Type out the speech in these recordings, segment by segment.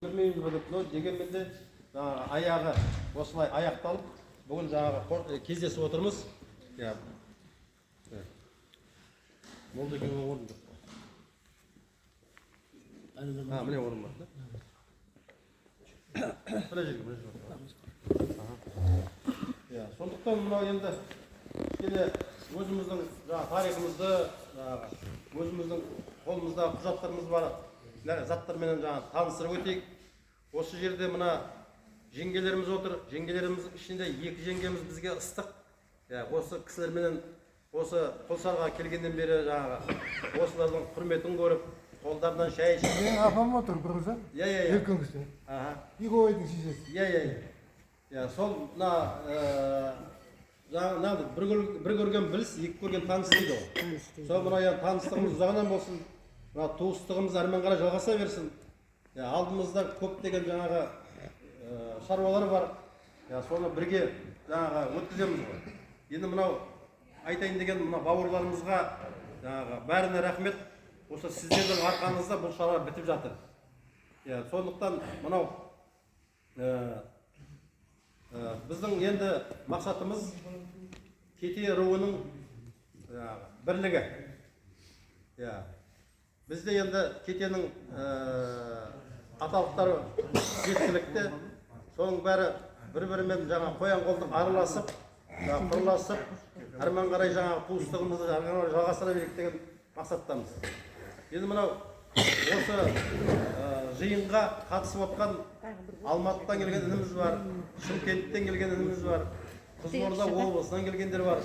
Білмейміз болып, но дегенмен де аяғы осылай аяқталып, бүгін жаңағы кездесіп отырмыз. Молда екен орын жоқ. Міне орын бар. Мына жерге, мына жерге. Сондықтан мынау енді кішкене өзіміздің тарихымызды, өзіміздің қолымызда құжаттарымыз бар заттармен таныстырып өтейік. Осы жерде мына жеңгелеріміз отыр. Жеңгелеріміздің ішінде екі жеңгеміз бізге ыстық. Осы кісілермен осы Құлсарға келгеннен бері осылардың құрметін көріп, қолдарынан шай ішіп. Менің апам отыр бірізі. Еркін кісі. Игойдың шешесі. Сол бір көрген біліс, екі көрген таныс дейді ғой. Сол мына таныстығымыз ұзағынан болсын. Туыстығымыз әрмен қарай жалғаса берсін. Алдымызда көптеген жаңағы шаруалар бар. Соны бірге өткіземіз ғой. Енді мынау айтайын деген мына бауырларымызға бәріне рахмет. Осы сіздердің арқаңызда бұл шара бітіп жатыр. Сондықтан мынау біздің енді мақсатымыз Кете руының бірлігі. Бізде енді Кетенің аталықтары жеткілікті. Соның бәрі бір-бірімен қоян қолтық араласып, құрласып, әрмен қарай туыстығымызды жалғастыра берейік деген мақсаттамыз. Енді мынау осы жиынға қатысып отқан Алматыдан келген ініміз бар, Шымкенттен келген ініміз бар, Қызылорда облысынан келгендер бар,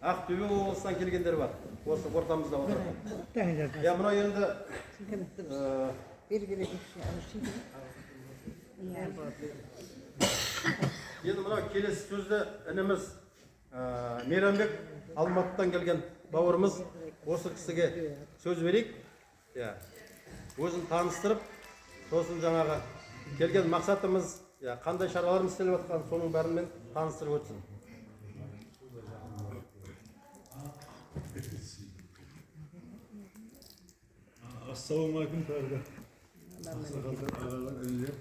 Ақтөбе облысынан келгендер бар. Осы ортамызда отыр. Мынау енді мынау келесі сөзді ініміз Мейрамбек Алматыдан келген бауырымыз осы кісіге сөз берейік. Өзін таныстырып, сосын келген мақсатымыз, қандай шараларымыз істеліп жатқан, соның бәрімен таныстырып өтсін. Ассалаумағалейкум тағы. Ақсақалдар, ағалар, інілер.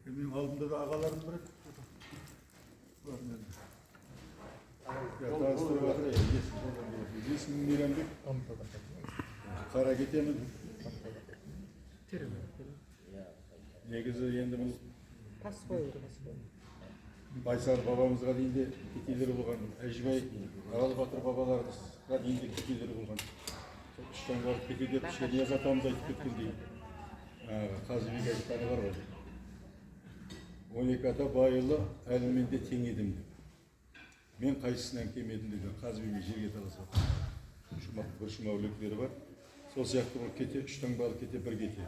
Менің алдымда да ағаларым бар еді. Таныстырып жатыр. Есімім Мейрамбек. Қара кетемін. Негізі енді бұл Байсар бабамызға дейін де кетелері болған. Әжібай, Ағалы Батыр бабаларымызға дейін де кетелері болған. Үштен барып кетеде Шернияз атамыз айтып кеткендей. Қазыбек айтқаны бар ғой. 12 ата байылы әлімменде тең едім деп. Мен қайсысынан кемедім деп Қазыбекмен жерге таласып. Бір шумаулектері бар. Сол сияқты бұл кете, үштен балы кете, бір кете.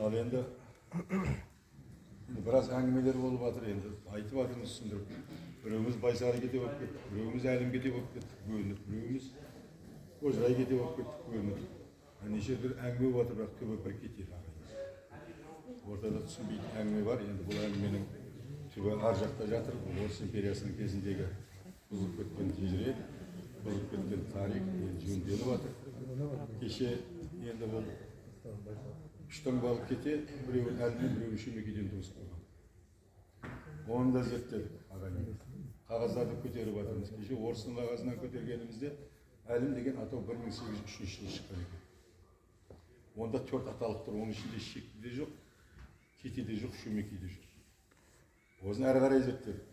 Ал енді біраз әңгімелер болып жатыр енді. Айтып жатырмыз түсіндіріп. Біреуміз Байсары кете болып кетті, біреуміз әлім кете болып кетті, бөлініп, біреуміз Көжрай кете болып кетті, бөлініп. Неше бір әңгіме болып жатыр, бірақ түбі бір кете. Ортада түсінбейтін әңгіме бар. Енді бұл әңгіменің түбі ар жақта жатыр. Орыс империясының кезіндегі бұзылып кеткен жежіре, бұзылып кеткен тарих жөнделіп жатыр. Кеше енді бұл үштің балық кете, біреуін әлмен, біреуін шөмекеден туыс болған. Оны да зерттедік ағайын. Қағаздарды көтеріп жатырмыз. Кеше орыстың қағазынан көтергенімізде әлім деген атау 1803 жылы шыққан екен. Онда 4 аталық тұр, оның ішінде шекті де жоқ, кете де жоқ, шөмеке де жоқ. Осын әрі қарай зерттедік.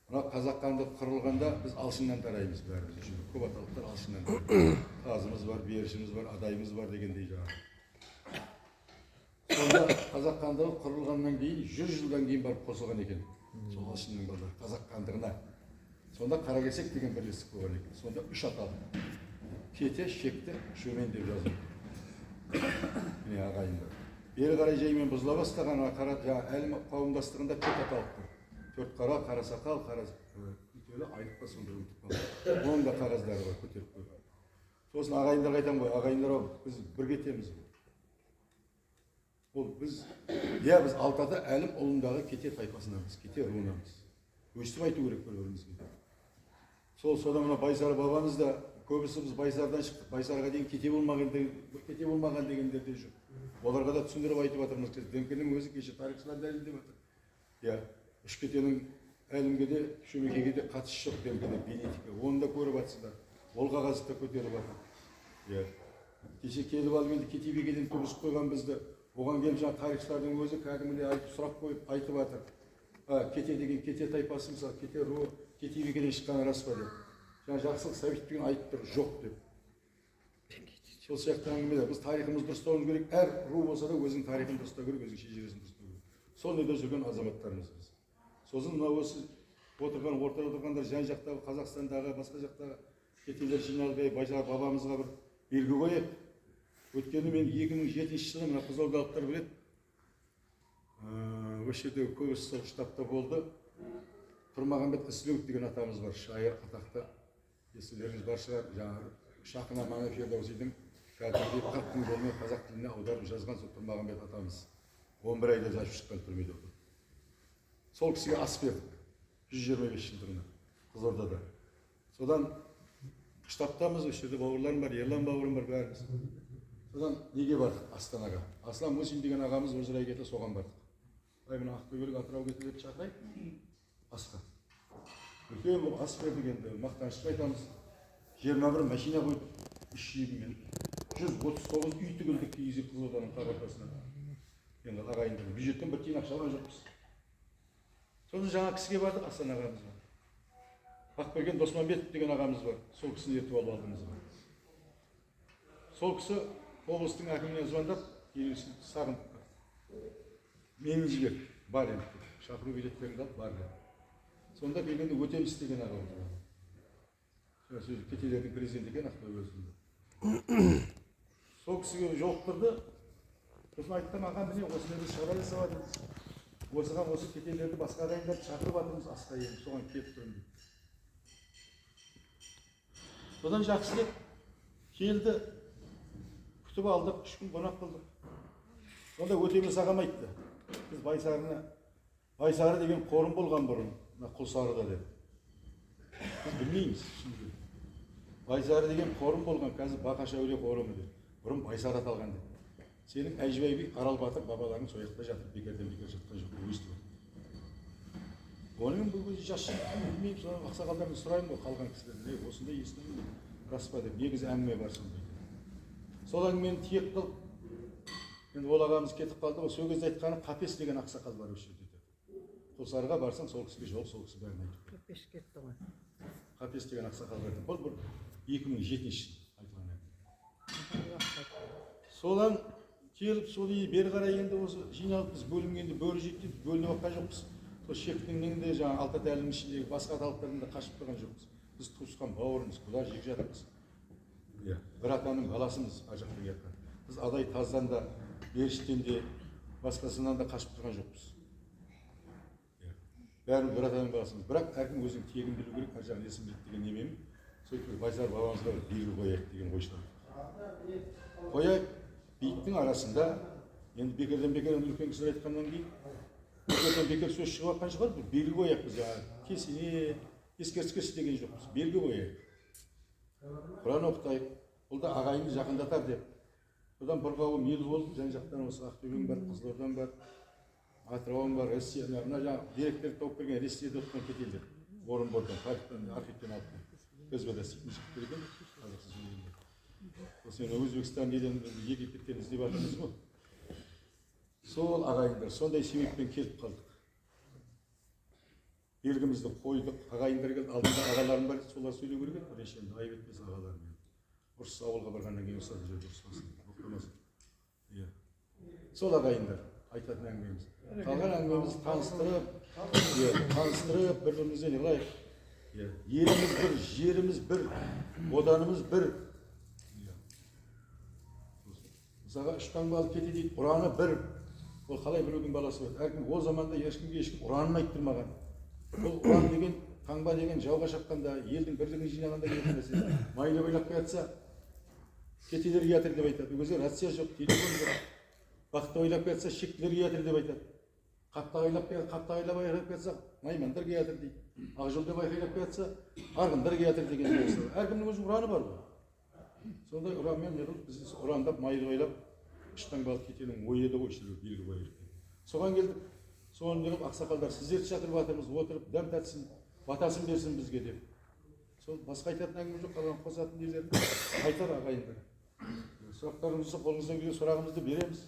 Мына қазақ хандығы құрылғанда біз алшыннан тараймыз бәріміз үшін. Көп аталықтар алшыннан тараймыз. Тазымыз бар, берішіміз бар, адайымыз бар дегендей жаңағы. Сонда қазақ хандығы құрылғаннан кейін 100 жылдан кейін барып қосылған екен. Сол алшынның балдары қазақ хандығына. Сонда Қаракесек деген бірлестік болған екен. Сонда 3 аталық. Кете, шекті, шөмен деп жазылды. Міне ағайындар. Бері қарай жаймен бұзыла бастаған әлім қауымдастығында 4 аталық бар. 4 қара, қара сақал, қара күтелі, айтыққа сонда ұмытып қалды. Оның да қағаздары бар, көтеріп қойған. Сосын ағайындарға айтам ғой, ағайындар біз бір кетеміз. Біз 6-ада әлім ұлындағы кете тайпасынамыз, кете руынамыз. Өстіп айту керек бір-бірімізге. Содан мына Байсары бабамыз да көбісі біз Байсардан шықтық. Байсарға дейін кете болмаған дегендер де жүр. Оларға да түсіндіріп айтып жатырмыз. Демкенің өзі кеше тарихшылар дәлелдеп жатыр. Иә, үш кетенің әлімге де, шөмекеге де қатысы жоқ Демкеде бенетика. Оны да көріп жатсыздар. Ол қағазды да көтеріп жатыр. Иә. Кеше келіп алып енді Кетебекеден туғызып қойған бізді. Оған келіп жаңа тарихшылардың өзі кәдімгідей сұрақ қойып айтып жатыр. Кете деген кете тайпасы мысалы, кете руы Кетебекеден шыққаны рас па деп. Жаңа Жақсылық Сәбитовтен айтып тұр, жоқ деп. Сол сияқты әңгімелер. Біз тарихымызды дұрыстауымыз керек. Әр ру болса да өзінің тарихын дұрыстау керек, өзінің шежіресін дұрыстау керек. Сонда жүрген азаматтарымыз біз. Сосын мына осы отырған, ортада отырғандар жан жақтағы, Қазақстандағы, басқа жақтағы кетелер жиналып, Байсар бабамызға бір белгі қойып. Өткені мен 2007 жылы мына қызылордалықтар біледі. Осы жерде көбісі сол штабта болды. Тұрмағанбет Ислеуов деген атамыз бар, шайыр атақты. Естеріңіз бар шығар, жаңағы Шақына Маңы Фердоусидің кәдімгідей 40 мың болмай қазақ тіліне аударып жазған сол Тұрмағанбет атамыз. 11 айда жазып шыққан түрмеде отыр. Сол кісіге ас бердік 125 жылдығына Қызылордада. Содан штабтамыз, осы жерде бауырларым бар, Ерлан бауырым бар, бәріміз. Содан неге бардық Астанаға? Аслан Мусин деген ағамыз Ожырай кетті, соған бардық. Мына Ақтөбелік Атырау кетті деп шақырайық. Асқа. Үлкен бұл ас бердік енді, мақтанышпен айтамыз. 21 машина қойдық, 3 жегімен. 139 үй түгілдік киізіп Қызылорданың тақ ортасына. Енді ағайындар, бюджеттен бір тиын ақша алған жоқпыз. Сосын жаңа кісіге бардық, Асан ағамызға. Бақберген Досманбетов деген ағамыз бар, сол кісіні ертіп алып алдымызға. Сол кісі облыстың әкіміне звондап, сағындық. Мені жібер, бар енді. Шақыру билеттерін алып, бар енді. Сонда келгенде Өтеміс деген ағамыз бар. Кетелердің президенті екен Ақтөбе облысында. Сол кісіге жолықтырды. Сосын айттым, ағам міне осыны біз шара жасап жатырмыз. Осыған осы кетелерді басқа ағайындарды шақырып жатырмыз, асқа енді соған келіп тұрмын деп. Содан жақсылап келді, күтіп алдық, 3 күн қонақ қылдық. Сонда Өтеміс ағам айтты, біз Байсары деген қорым болған бұрын, Құлсарыда деді. Біз білмейміз. Байсары деген қорым болған, қазір Бақаш әулие қорымы деді. Бұрын Байсары аталған деді. Сенің Әжібай би, Арал Батыр бабаларың сол жақта жатыр, бекерден бекер жатқан жоқ, өстіп отыр. Оның бұл көзі жас жігіт, білмеймін, содан ақсақалдардан сұрайын ғой қалған кісілерден, осындай естімін, рас па деп, негізі әңгіме бар сондай. Сол әңгімені тиек қылып, енді ол ағамыз кетіп қалды, ол сол кезде айтқаны Қапес деген ақсақал бар осы жерде. Құлсарыға барсаң, сол кісіге жоқ, сол кісі бәрін айтып. Қапес кетті ғой. Қапес деген ақсақал бар. Бұл 2007 жыл айтылған әңгіме. Содан келіп, сол бері қарай енді осы жиналып біз бөлінгенде бөрі жекті бөлініп жатқан жоқпыз. Сол шектіңнен де жаңа Алтат әлінің ішіндегі басқа аталықтардан да қашып тұрған жоқпыз. Біз туысқан бауырымыз, құда жек жатырмыз. Бір атаның баласымыз ар жақта жатқан. Біз Адай Таздан да, Беріштен де, басқасынан да қашып тұрған жоқпыз. Бәрі бір атаның баласымыз. Бірақ әркім өзінің тегін білу керек, ар жағын есім білді деген немеймін. Сөйтіп Байсар бабамызға бір белгі қояйық деген ойшылар. Қояйық, бейіттің арасында, енді бекерден үлкен кісілер айтқаннан кейін, бекерден бекер сөз шығып жатқан шығар, бір белгі қояйық біз. Кесіне, ескерткіш деген жоқпыз, белгі қояйық. Құран оқытайық, бұл да ағайынды жақындатар деп. Содан бір қауым ел болып, жан жақтан осы Ақтөбең бар, Қызылордан бар, Атырауың бар, Россия, мына жаңа деректерді тауып берген Россияда отырған кетелдер. Орынбордан, тарихтан, архивтен алып КСБ-да істейтін шығып берген, қазақсыз өлгенде. Осы Өзбекстан елден, Египеттен іздеп жатырмыз ғой. Сол ағайындар, сондай себеппен келіп қалдық. Белгімізді қойдық, ағайындар келді, алдында ағаларым бар, солар сөйлеу керек еді, решенді айып етпес ағаларым. Ұрыс ауылға барғаннан кейін ұстады жерді ұрыспасын, оқытамасын. Сол ағайындар айтатын әңгімеміз. Қалған әңгімемізді таныстырып, бір-бірімізден ылайық. Еліміз бір, жеріміз бір, оданымыз бір. Мысалға үш таңбалы кете дейді, ұраны бір. Ол қалай біреудің баласы бар. Әркім ол заманда ешкімге ұранын айттырмаған. Ол ұран деген, таңба деген жауға шапқанда, елдің бірлігін жинағанда келетін нәрсе. Майлы ойлап қоятса, кетелер жатыр деп айтады. Ол кезде рация жоқ, телефон жоқ. Бақытты ойлап қоятса, шектілер жатыр деп айтады. Қаптағайлап айқайлап кетсе, наймандар келатыр дейді. Ақжол деп айқайлап кетсе, арғындар келатыр деген нәрсе. Әркімнің өз ұраны бар ғой. Сондай ұранмен неғылып, біз ұрандап, майырғайлап, іштан балық кетенің ойы еді ғой, белгі байыр. Соған келдік. Соған неғылып, ақсақалдар, сіздерді шақырып жатырмыз, отырып, дәм татсын, батасын берсін бізге деп. Сол басқа айтатын әңгіме жоқ, қалған қосатын нелерді айтар ағайындар. Сұрақтарыңызды қолыңыздан келген сұрағымызды береміз.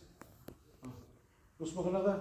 Досмұхан аға,